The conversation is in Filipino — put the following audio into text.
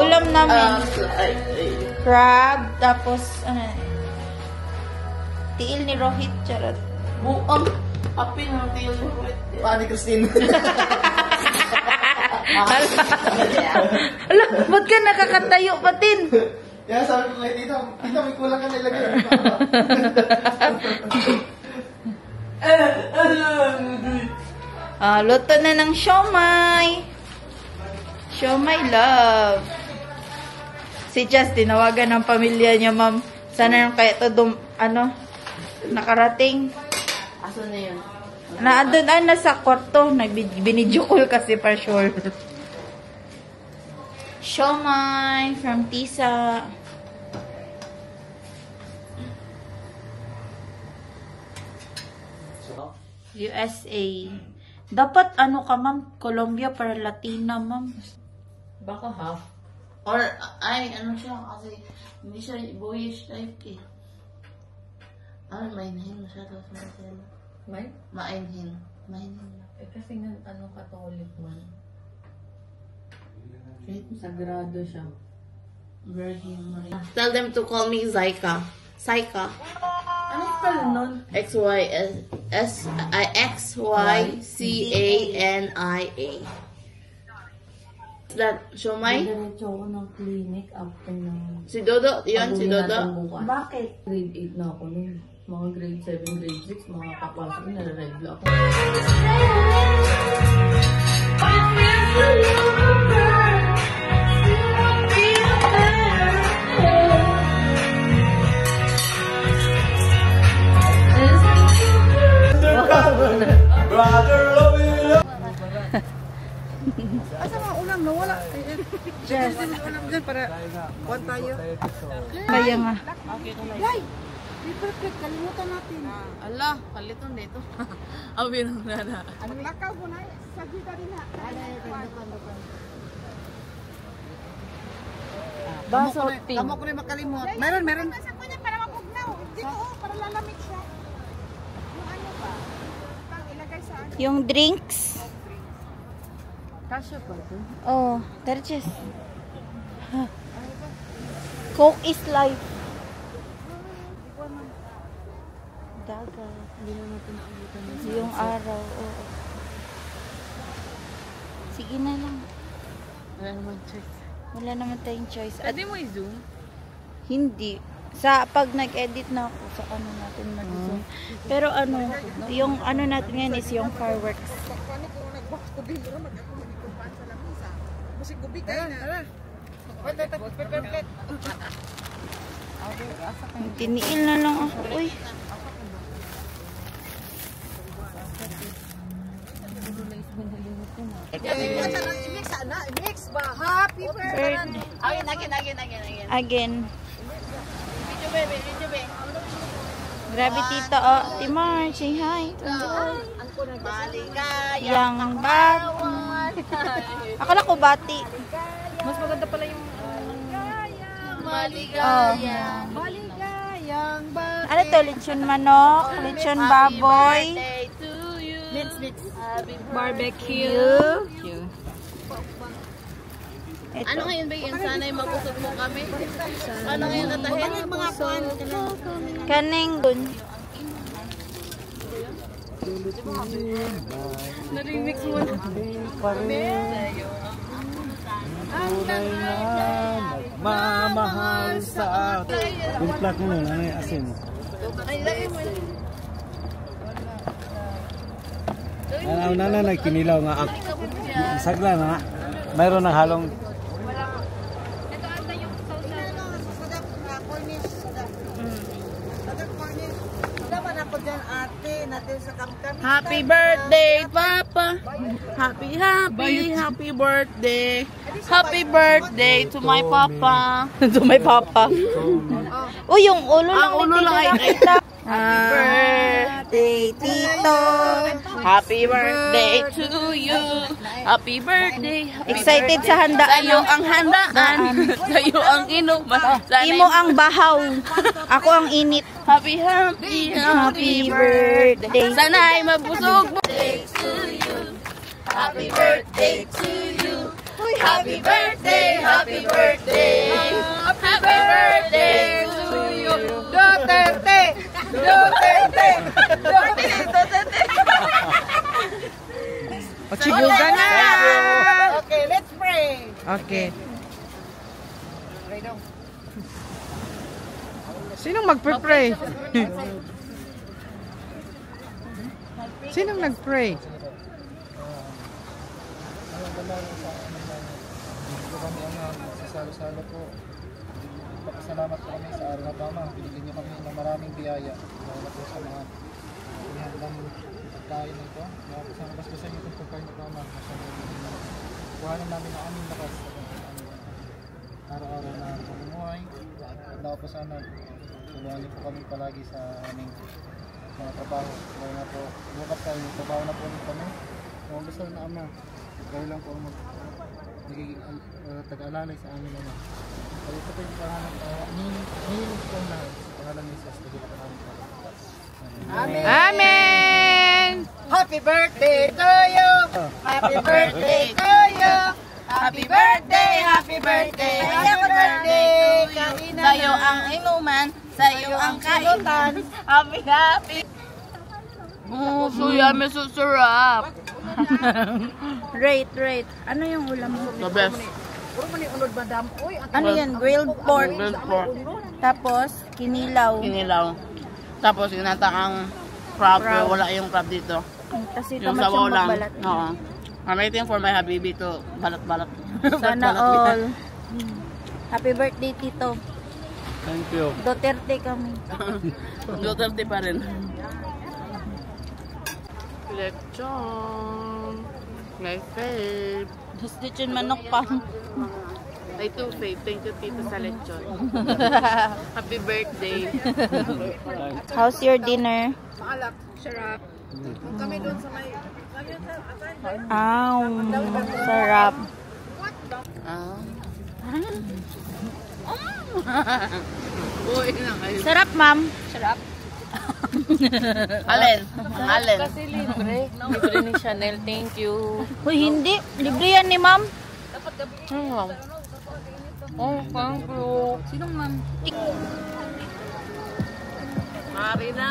Ulam namin. Crab, tapos, ano, tiil ni Rohit, charot. Buang. Happy ng tiil ni Rohit. Paano, Christine? Ala, ba't ka nakakatayo, patin? Kaya sabi ko kay Tita, may kulang ka nilagay. Luto na ng siomay. Siomay love. Si Jess, tinawagan ng pamilya niya, ma'am. Sana yung kaya ito, nakarating. Aso na yun? Naandun na sa kwarto. Binidyo call kasi pa sure. Siomay from Tisa. USA. Dapat ka, ma'am? Colombia para Latina, ma'am. Baka half. Or, ano siya, kasi hindi siya boyish type eh. Mainhin masyado sa Marcelo. Mainhin. Kasi nga, Catholic man. Sagrado siya. Virgin Maria. Tell them to call me Zaika. Saika. Ano spell nun? Xycania. Is that Shomai? Diretso ako ng clinic after ng... Si Dodo? Yun, si Dodo? Bakit? Grade 8 na ako nun. Mga grade 7, grade 6, mga kapasok, nare-regla ako. Asa mga ulam na wala? Yes. Ulam dyan para kuwan tayo. Kaya nga. Yay! Paper plate, kalimutan natin. Ala, kaliton dito. Awin na. Maglakaw mo na, sa gita rin na. Baso, Kamo ko rin makalimut. Meron. Sa kanya para mapugnaw. Dito para lalamig siya. Yung ano ba? Pang ilagay sa ano. Yung drinks. Kasya pa ito? Oh, Terjes. Coke is life. Dagat. Hindi na natin naabutan ng Yung araw, oo. Sige na lang. Wala naman choice. Wala naman tayong choice. At Pwede mo i-zoom? hindi. Pag nag-edit na ako, sa natin mag-zoom. Pero yung natin ngayon is yung fireworks. Paano kung nagbakubi mo naman ako magikupan sa lamisa? Kasi gubi kayo na. Paper plate. Tiniil na lang ako. Uy. I-mix sana. I-mix ba? Happy birthday. Again. Video baby. Grabe tita. Oh, Timar, say hi. Yang bawat. Akala ko bati. Mas maganda pala yung... Maligaya. Maligayang ba? Ano to? Lechon manok? Lechon baboy? Mix. Barbecue. Ito. Ano ngayon ba yun? Sana'y mabusog mo kami. Ano ngayon natahin? Mga kuwan. Kaning dun. Na-remix mo na. Tunay na nagmamahal sa akin. Yung plak mo nun, ano yung asin? Una na nagkinilaw nga ako. Sagla na. Mayroon ng halong Happy birthday, Papa. Happy birthday. Happy birthday to my Papa. To my papa. Uy, yung ulo lang. Ang ulo lang ay nakita. Happy birthday, Tito. Happy birthday to you. Happy birthday. Excited sa handaan. Sa'yo ang handaan. Sa'yo ang inuman. Imo ang bahaw. Ako ang init. Happy birthday. Sana ay mabusog mo. Happy birthday to you. Happy birthday, happy birthday. Happy birthday to you. Duterte! Duterte! Duterte. O, chiguga na! Okay, let's pray. Okay. Sinong magpre-pray? Sinong nag-pray? Kami ang sasalo-salo po. Papasalamat po kami sa araw na tama. Binigyan niyo kami ng maraming biyaya. Lalo po sa mga inihandang pagkain nito. Kaya po sa basbasan niyo itong pagkain na tama. Kuhanan namin ang aming lakas sa araw-araw na pamumuhay. Lalo po sana tulungan niyo po kami palagi sa aming mga trabaho. Lalo na po, bukas tayo, trabaho na po kami. Kung gusto na ama, kayo lang po ang nagiging tag-alalay sa amin naman. Kaya ito po yung pangalan, nihilig po na sa pangalan ni Jesus. Amen! Amen! Happy birthday to you! Happy birthday to you! Happy birthday, happy birthday, happy birthday. Sa'yo ang inuman, sa'yo ang kainutan. Happy, happy. Oh, so yummy, so sarap. Rate. Ano yung ulam mo? The best. Ano yan? Grilled pork. Grilled pork. Tapos, kinilaw. Kinilaw. Tapos inataang crab. Pero wala yung crab dito. Kasi Yung tamad sabaw siyang lang. magbalat. Oo. I'm waiting for my habibi to balat-balat. Sana all. Happy birthday, Tito. Thank you. Duterte kami. Duterte pa rin. Lechon. My fave. Gusto dyan manok pa. Ay, too fave. Thank you, Tito, sa lechon. Happy birthday. How's your dinner? Maalak, sarap. Kami doon sa may... Sarap. Ah. Uy na kayo. Sarap, ma'am. Alin? Ang alin? Kasi libre. Libre ni Chanel. Thank you. Uy, hindi. Libre yan ni ma'am. Oh, thank you. Sinong ma'am? Mari na.